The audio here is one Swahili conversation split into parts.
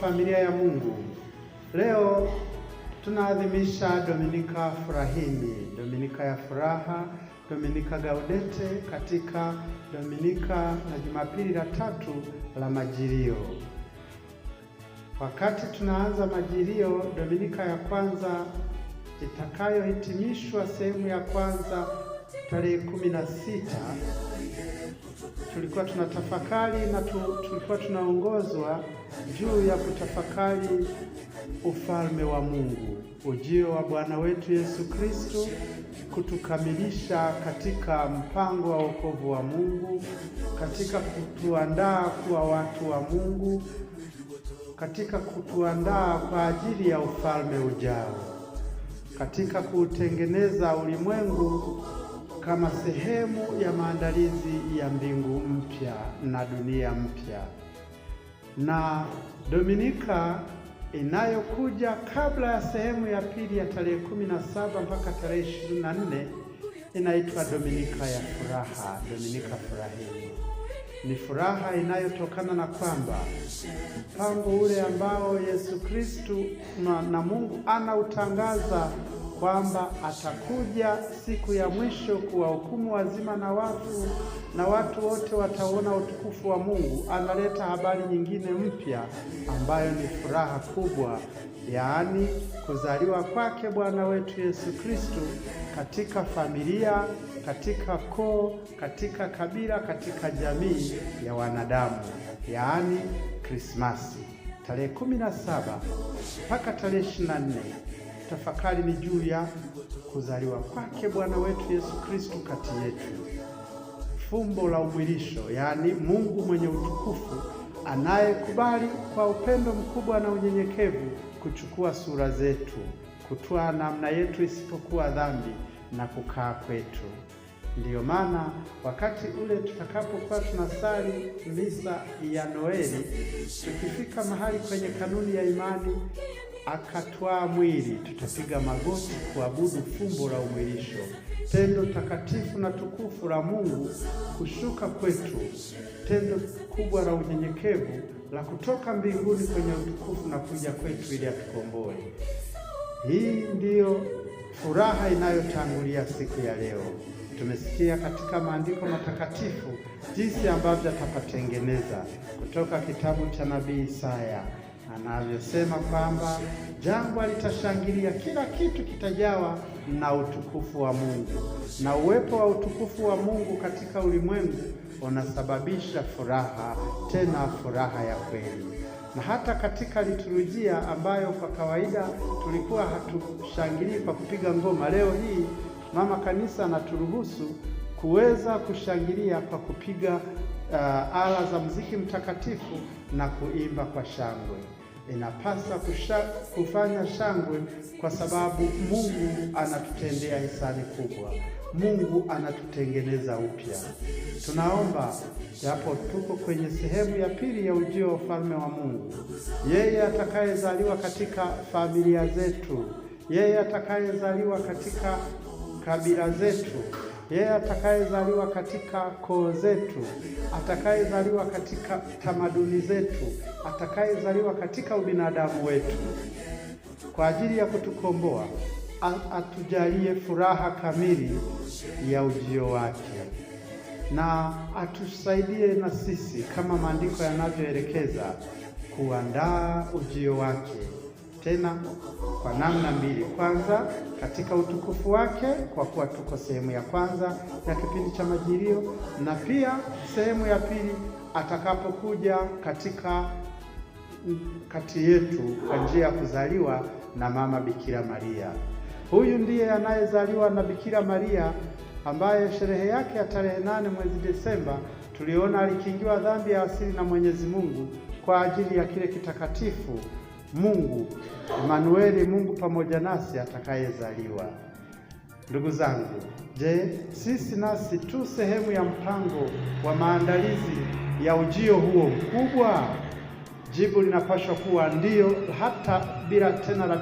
familia ya Mungu, leo tunaadhimisha Dominika Furahini, Dominika ya furaha, Dominika Gaudete, katika Dominika na Jumapili la tatu la Majilio. Wakati tunaanza Majilio, Dominika ya kwanza itakayohitimishwa sehemu ya kwanza tarehe 16, tulikuwa tunatafakari na tulikuwa tunaongozwa juu ya kutafakari ufalme wa Mungu, ujio wa Bwana wetu Yesu Kristo kutukamilisha katika mpango wa wokovu wa Mungu, katika kutuandaa kuwa watu wa Mungu, katika kutuandaa kwa ajili ya ufalme ujao, katika kutengeneza ulimwengu kama sehemu ya maandalizi ya mbingu mpya na dunia mpya. Na Dominika inayokuja kabla ya sehemu ya pili ya tarehe 17 mpaka tarehe 24 inaitwa Dominika ya furaha, Dominika Furahini. Ni furaha inayotokana na kwamba mpango ule ambao Yesu Kristo na Mungu anautangaza kwamba atakuja siku ya mwisho kuwahukumu wazima na watu wote wataona utukufu wa Mungu, analeta habari nyingine mpya ambayo ni furaha kubwa, yaani kuzaliwa kwake Bwana wetu Yesu Kristo katika familia, katika koo, katika kabila, katika jamii ya wanadamu, yaani Krismasi. Tarehe 17 mpaka tarehe 24 tafakari ni juu ya kuzaliwa kwake Bwana wetu Yesu Kristo kati yetu, fumbo la umwilisho, yaani Mungu mwenye utukufu anayekubali kwa upendo mkubwa na unyenyekevu kuchukua sura zetu, kutwaa namna yetu isipokuwa dhambi na kukaa kwetu. Ndiyo maana wakati ule tutakapokuwa tunasali misa ya Noeli, tukifika mahali kwenye kanuni ya imani akatwaa mwili, tutapiga magoti kuabudu fumbo la umwilisho, tendo takatifu na tukufu la Mungu kushuka kwetu, tendo kubwa la unyenyekevu la kutoka mbinguni kwenye utukufu na kuja kwetu ili atukomboe. Hii ndiyo furaha inayotangulia siku ya leo. Tumesikia katika maandiko matakatifu jinsi ambavyo atapatengeneza, kutoka kitabu cha nabii Isaya anavyosema kwamba jangwa litashangilia, kila kitu kitajawa na utukufu wa Mungu, na uwepo wa utukufu wa Mungu katika ulimwengu unasababisha furaha, tena furaha ya kweli. Na hata katika liturujia ambayo kwa kawaida tulikuwa hatushangilii kwa kupiga ngoma, leo hii Mama Kanisa anaturuhusu kuweza kushangilia kwa kupiga ala za muziki mtakatifu na kuimba kwa shangwe. Inapasa kufanya shangwe kwa sababu Mungu anatutendea hisani kubwa. Mungu anatutengeneza upya. Tunaomba, japo tuko kwenye sehemu ya pili ya ujio wa ufalme wa Mungu, yeye atakayezaliwa katika familia zetu, yeye atakayezaliwa katika kabila zetu, yeye atakayezaliwa katika koo zetu, atakayezaliwa katika tamaduni zetu, atakayezaliwa katika ubinadamu wetu, kwa ajili ya kutukomboa, atujalie furaha kamili ya ujio wake, na atusaidie na sisi kama maandiko yanavyoelekeza kuandaa ujio wake, tena kwa namna mbili. Kwanza katika utukufu wake, kwa kuwa tuko sehemu ya kwanza ya kipindi cha Majilio, na pia sehemu ya pili atakapokuja kati yetu kwa njia ya kuzaliwa na mama Bikira Maria. Huyu ndiye anayezaliwa na Bikira Maria, ambaye sherehe yake ya tarehe 8 mwezi Desemba tuliona alikingiwa dhambi ya asili na Mwenyezi Mungu kwa ajili ya kile kitakatifu Mungu Emanueli, Mungu pamoja nasi, atakayezaliwa. Ndugu zangu, je, sisi nasi tu sehemu ya mpango wa maandalizi ya ujio huo mkubwa? Jibu linapaswa kuwa ndiyo, hata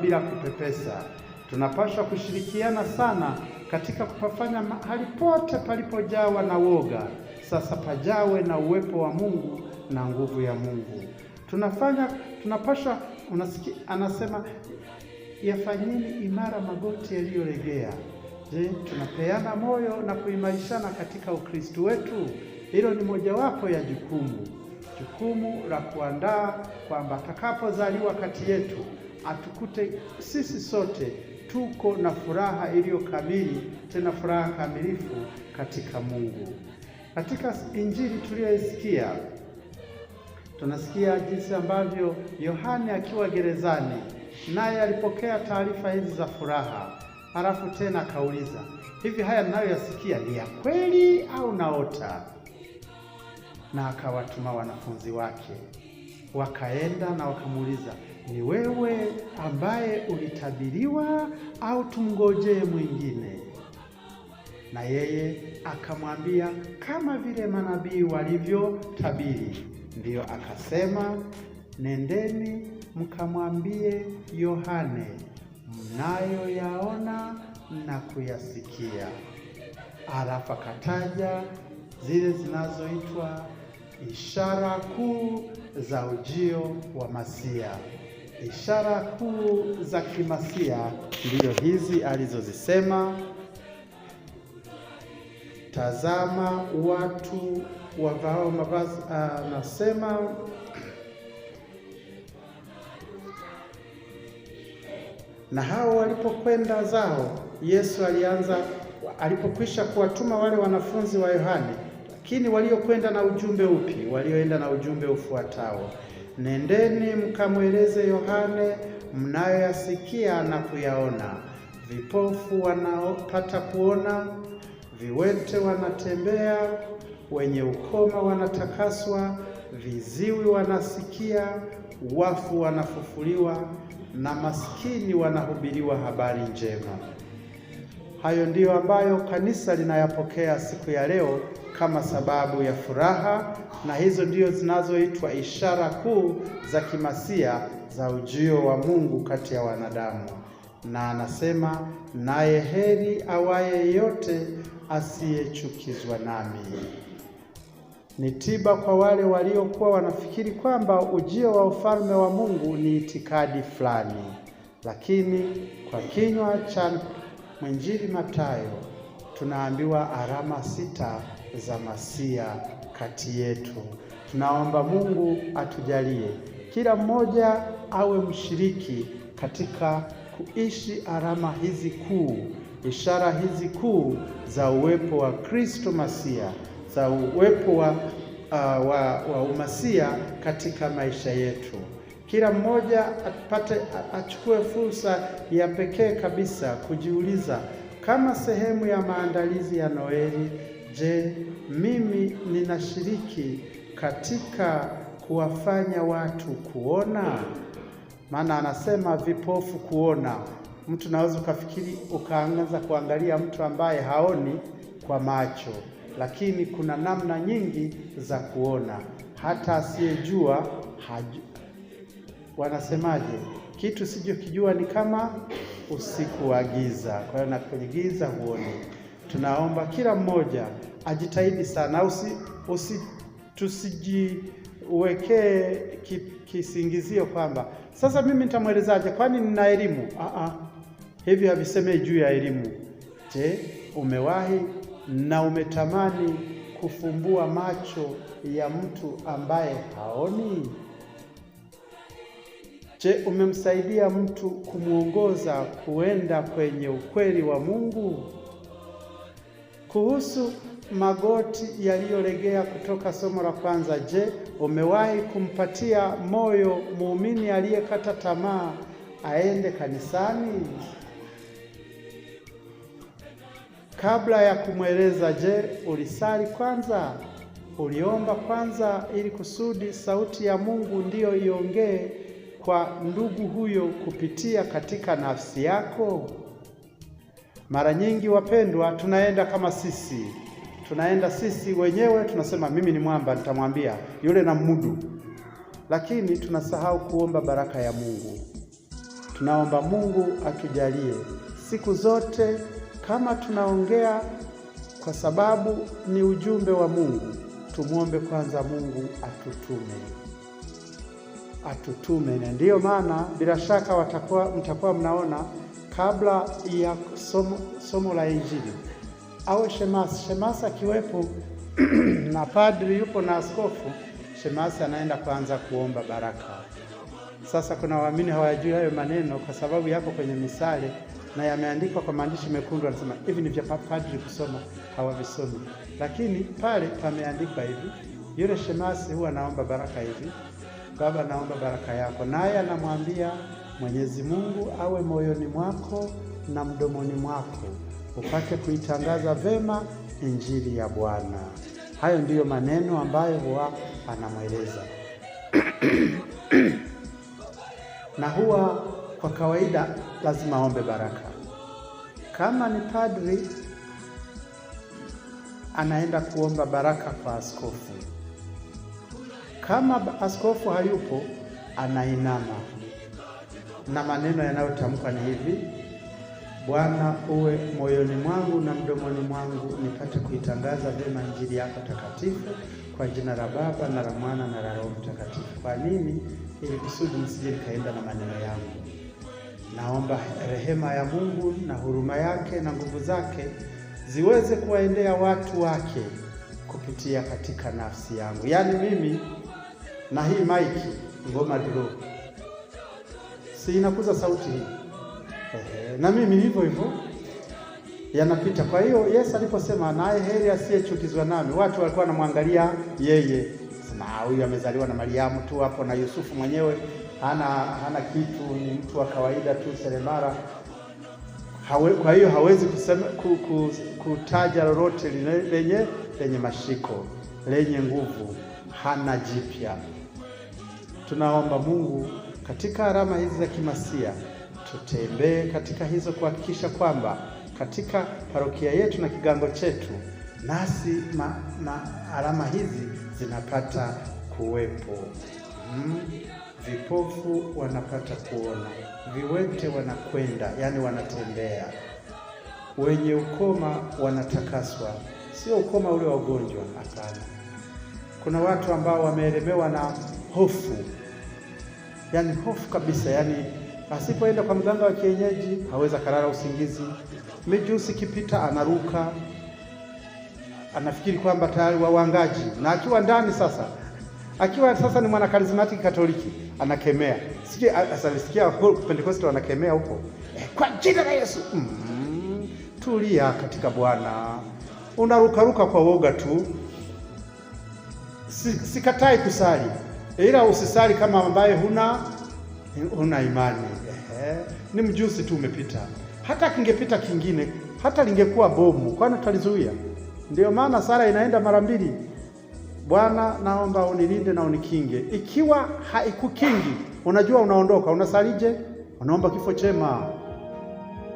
bila kupepesa. Tunapaswa kushirikiana sana katika kupafanya mahali pote palipojawa na woga sasa pajawe na uwepo wa Mungu na nguvu ya Mungu. Tunafanya tunapaswa, unasikia anasema yafanyeni imara magoti yaliyolegea. Je, tunapeana moyo na kuimarishana katika Ukristo wetu? Hilo ni mojawapo ya jukumu la kuandaa kwamba atakapozaliwa kati yetu atukute sisi sote tuko na furaha iliyo kamili, tena furaha kamilifu katika Mungu. Katika Injili tuliyoisikia, tunasikia jinsi ambavyo Yohane akiwa gerezani naye alipokea taarifa hizi za furaha. Halafu tena akauliza, hivi haya ninayoyasikia ni ya kweli au naota? Na akawatuma wanafunzi wake, wakaenda na wakamuuliza, ni wewe ambaye ulitabiriwa au tumngojee mwingine? Na yeye akamwambia kama vile manabii walivyotabiri. Ndiyo akasema, nendeni mkamwambie Yohane mnayoyaona na kuyasikia. Alafu akataja zile zinazoitwa ishara kuu za ujio wa Masia. Ishara kuu za kimasia ndiyo hizi alizozisema: tazama watu wavao mavazi, anasema na hao walipokwenda zao, Yesu alipokwisha kuwatuma wale wanafunzi wa Yohane. Lakini waliokwenda na ujumbe upi? Walioenda na ujumbe ufuatao: nendeni mkamweleze Yohane mnayoyasikia na kuyaona, vipofu wanaopata kuona, viwete wanatembea, wenye ukoma wanatakaswa, viziwi wanasikia, wafu wanafufuliwa, na maskini wanahubiriwa habari njema. Hayo ndiyo ambayo kanisa linayapokea siku ya leo kama sababu ya furaha, na hizo ndiyo zinazoitwa ishara kuu za kimasia za ujio wa Mungu kati ya wanadamu. Na anasema, naye heri awaye yote asiyechukizwa nami. Ni tiba kwa wale waliokuwa wanafikiri kwamba ujio wa ufalme wa Mungu ni itikadi fulani. Lakini kwa kinywa cha mwinjili Mathayo tunaambiwa alama 6 za Masia kati yetu. Tunaomba Mungu atujalie kila mmoja awe mshiriki katika kuishi alama hizi kuu, ishara hizi kuu za uwepo wa Kristo Masia, za uwepo wa umasia katika maisha yetu. Kila mmoja achukue fursa ya pekee kabisa kujiuliza, kama sehemu ya maandalizi ya Noeli, je, mimi ninashiriki katika kuwafanya watu kuona? Maana anasema vipofu kuona. Mtu naweza ukafikiri, ukaanza kuangalia mtu ambaye haoni kwa macho, lakini kuna namna nyingi za kuona. Hata asiyejua wanasemaje? Kitu sijokijua ni kama usiku wa giza. Kwa hiyo na kwenye giza huoni. Tunaomba kila mmoja ajitahidi sana, tusijiwekee kisingizio kwamba sasa mimi nitamwelezaje, kwani nina elimu. Hivi havisemei juu ya elimu. Je, umewahi na umetamani kufumbua macho ya mtu ambaye haoni? Je, umemsaidia mtu kumwongoza kuenda kwenye ukweli wa Mungu? Kuhusu magoti yaliyolegea kutoka somo la kwanza, je, umewahi kumpatia moyo muumini aliyekata tamaa aende kanisani? Kabla ya kumweleza, je, ulisali kwanza? Uliomba kwanza ili kusudi sauti ya Mungu ndiyo iongee kwa ndugu huyo kupitia katika nafsi yako? Mara nyingi wapendwa, tunaenda sisi wenyewe, tunasema mimi ni mwamba, nitamwambia yule na mudu, lakini tunasahau kuomba baraka ya Mungu. Tunaomba Mungu atujalie siku zote, kama tunaongea kwa sababu ni ujumbe wa Mungu, tumuombe kwanza Mungu atutume. atutume. Na ndiyo maana bila shaka mtakuwa mnaona kabla ya somo la Injili awe shemasi akiwepo na padri yupo na askofu, shemasi anaenda kwanza kuomba baraka. Sasa kuna waamini hawajui hayo maneno kwa sababu yako kwenye misale na yameandikwa kwa maandishi mekundu, anasema hivi ni vya padri kusoma, hawavisomi. Lakini pale pameandikwa hivi, yule shemasi huwa anaomba baraka hivi: Baba, naomba baraka yako. Naye anamwambia Mwenyezi Mungu awe moyoni mwako na mdomoni mwako, upate kuitangaza vema Injili ya Bwana. Hayo ndiyo maneno ambayo huwa anamweleza. Na huwa kwa kawaida lazima aombe baraka. Kama ni padri, anaenda kuomba baraka kwa askofu. Kama askofu hayupo, anainama na maneno yanayotamka ni hivi: Bwana uwe moyoni mwangu na mdomoni mwangu, nipate kuitangaza vyema Injili yako takatifu, kwa jina la Baba na la Mwana na la Roho Mtakatifu. Kwa nini? Ili kusudi nisije nikaenda na maneno yangu. Naomba rehema ya Mungu na huruma yake na nguvu zake ziweze kuwaendea watu wake kupitia katika nafsi yangu. Yaani mimi na hii maiki ngoma dro, si inakuza sauti hii, na mimi hivyo hivyo yanapita. Kwa hiyo Yesu aliposema naye heri asiyechukizwa nami, watu walikuwa wanamwangalia yeye, sema huyu amezaliwa na Mariamu tu hapo, na Yusufu mwenyewe hana kitu, ni mtu wa kawaida tu seremala. Kwa hiyo hawezi kusema kutaja lolote lenye mashiko, lenye nguvu, hana jipya. Tunaomba Mungu katika alama hizi za kimasia tutembee katika hizo, kuhakikisha kwamba katika parokia yetu na kigango chetu nasi alama hizi zinapata kuwepo. Vipofu wanapata kuona, viwete wanakwenda, yani wanatembea, wenye ukoma wanatakaswa. Sio ukoma ule wa ugonjwa, hapana. Kuna watu ambao wameelemewa na hofu, yani hofu kabisa, yani asipoenda kwa mganga wa kienyeji haweza kalala usingizi. Mijusi kipita anaruka, anafikiri kwamba tayari wawangaji, na akiwa ndani sasa, akiwa sasa ni mwana karismatiki Katoliki, anakemea. Sikia Pentekoste wanakemea huko, kwa jina la Yesu. Tulia katika Bwana. Unarukaruka kwa woga tu. Sikatai kusali, ila usisali kama ambaye huna imani. Ni mjusi tu umepita. Hata kingepita kingine, hata lingekuwa bomu, kwani tutalizuia? Ndio maana sala inaenda mara mbili. Bwana, naomba unilinde na unikinge. Ikiwa haikukingi, unajua unaondoka, unasalije? Unaomba kifo chema.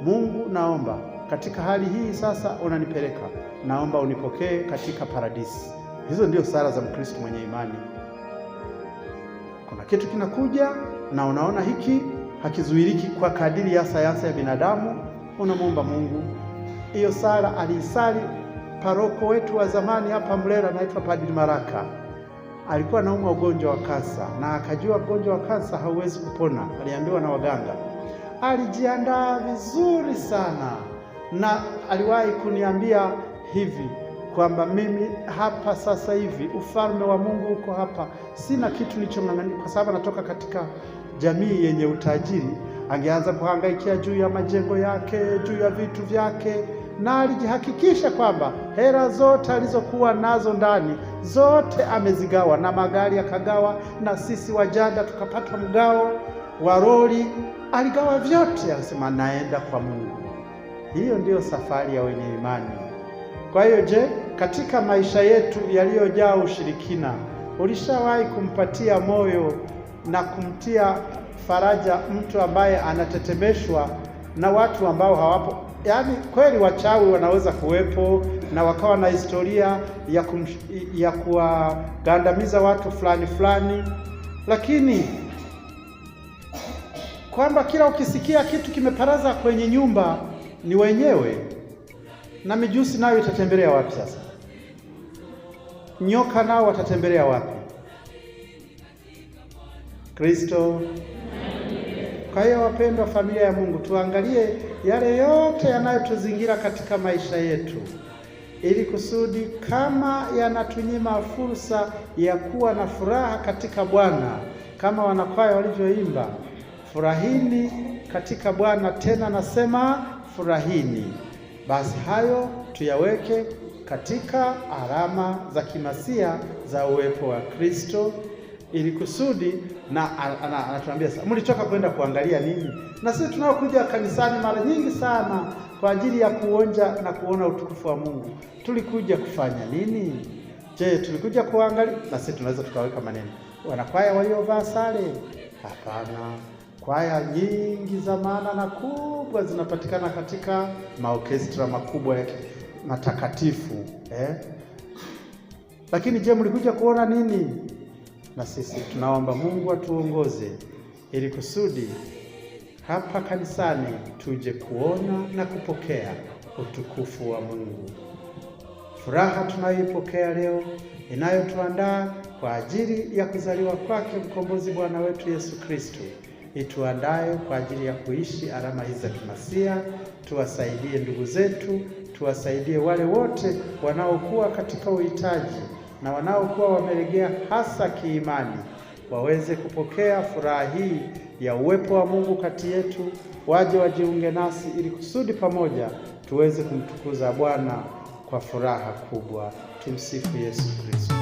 Mungu, naomba katika hali hii sasa unanipeleka, naomba unipokee katika paradisi. Hizo ndio sala za Mkristo mwenye imani. Kuna kitu kinakuja na unaona hiki hakizuiliki kwa kadiri ya sayansi ya binadamu, unamwomba Mungu. Hiyo sala aliisali paroko wetu wa zamani hapa Mlera, anaitwa Padri Maraka. Alikuwa anaumwa ugonjwa wa kansa, na akajua ugonjwa wa kansa hauwezi kupona, aliambiwa na waganga. Alijiandaa vizuri sana, na aliwahi kuniambia hivi kwamba mimi hapa sasa hivi ufalme wa Mungu uko hapa, sina kitu nilichong'ang'ania, kwa sababu anatoka katika jamii yenye utajiri. Angeanza kuhangaikia juu ya majengo yake, juu ya vitu vyake, na alijihakikisha kwamba hela zote alizokuwa nazo ndani zote amezigawa, na magari akagawa, na sisi wajada tukapata mgao wa lori, aligawa vyote. Akasema naenda kwa Mungu. Hiyo ndiyo safari ya wenye imani. Kwa hiyo je, katika maisha yetu yaliyojaa ushirikina, ulishawahi kumpatia moyo na kumtia faraja mtu ambaye anatetemeshwa na watu ambao hawapo? Yaani kweli wachawi wanaweza kuwepo na wakawa na historia ya kuwagandamiza watu fulani fulani, lakini kwamba kila ukisikia kitu kimeparaza kwenye nyumba ni wenyewe. Na mijusi nayo itatembelea wapi sasa? Nyoka nao watatembelea wapi? Kristo. Kwa hiyo wapendwa, familia ya Mungu, tuangalie yale yote yanayotuzingira katika maisha yetu, ili kusudi kama yanatunyima fursa ya kuwa na furaha katika Bwana, kama wanakwaya walivyoimba, furahini katika Bwana, tena nasema furahini. Basi hayo tuyaweke katika alama za kimasia za uwepo wa Kristo, ili kusudi na anatuambia sasa, mlitoka kwenda kuangalia nini? Na sisi tunaokuja kanisani mara nyingi sana kwa ajili ya kuonja na kuona utukufu wa Mungu, tulikuja kufanya nini? Je, tulikuja kuangalia? Na sisi tunaweza tukaweka maneno, wanakwaya waliovaa sare? Hapana. Kwaya nyingi za maana na kubwa zinapatikana katika maorkestra makubwa ya matakatifu, Lakini je, mlikuja kuona nini? Na sisi tunaomba Mungu atuongoze ili kusudi hapa kanisani tuje kuona na kupokea utukufu wa Mungu. Furaha tunayoipokea leo inayotuandaa kwa ajili ya kuzaliwa kwake mkombozi Bwana wetu Yesu Kristo, ituandae kwa ajili ya kuishi alama hizi za kimasia. Tuwasaidie ndugu zetu, tuwasaidie wale wote wanaokuwa katika uhitaji na wanaokuwa wamelegea hasa kiimani, waweze kupokea furaha hii ya uwepo wa Mungu kati yetu, waje wajiunge nasi ili kusudi pamoja tuweze kumtukuza Bwana kwa furaha kubwa. Tumsifu Yesu Kristo.